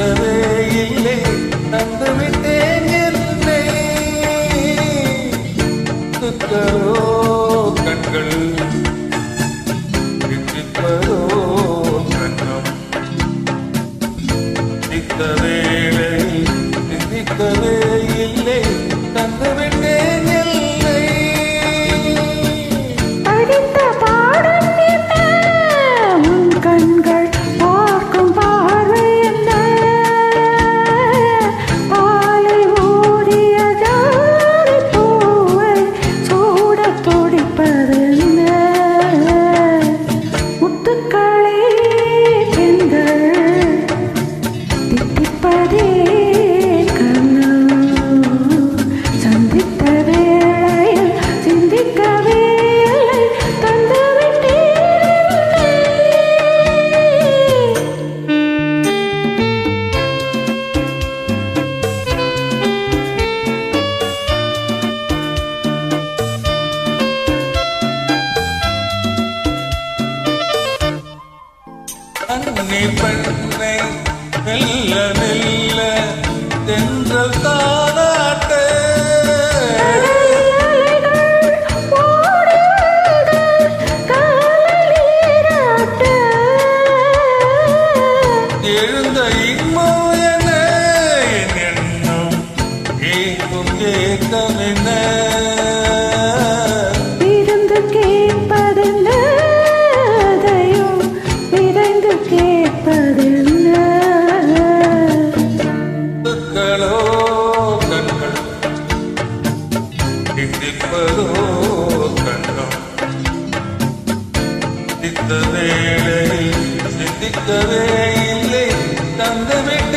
சிந்திக்கவே இல்லை தந்துவிட்டேன் என்னை துக்கரோ கண்கள் சிந்திப்பதோ கண்ணம் சிந்தித்த வேளை சிந்திக்கவே இல்லை தந்துவிட்டேன் எல்லை படித்த பாடம் என்ன உன் கண்கள் பார்க்கும் பார்வை என்ன பாலை ஊறிய ஜாதி பூவை சூட துடிப்பதென்ன முத்துக்களே பெண்கள் தித்திப்பதே அன்னி பெண்ணை மெல்ல மெல்ல தென்றல் தாளாட்ட எழுந்த இம்மோ என என் எண்ணம் கேட்கும் ஏக்கம் என்ன விருந்து கேட்பதென்ன அதையும் விரைந்து கேட்பதென்ன துக்களோ கண்கள் சிந்திப்பதோ கண்ணம் சித்த வேளை சிந்திக்கவே இல்லை தந்துவிட்டு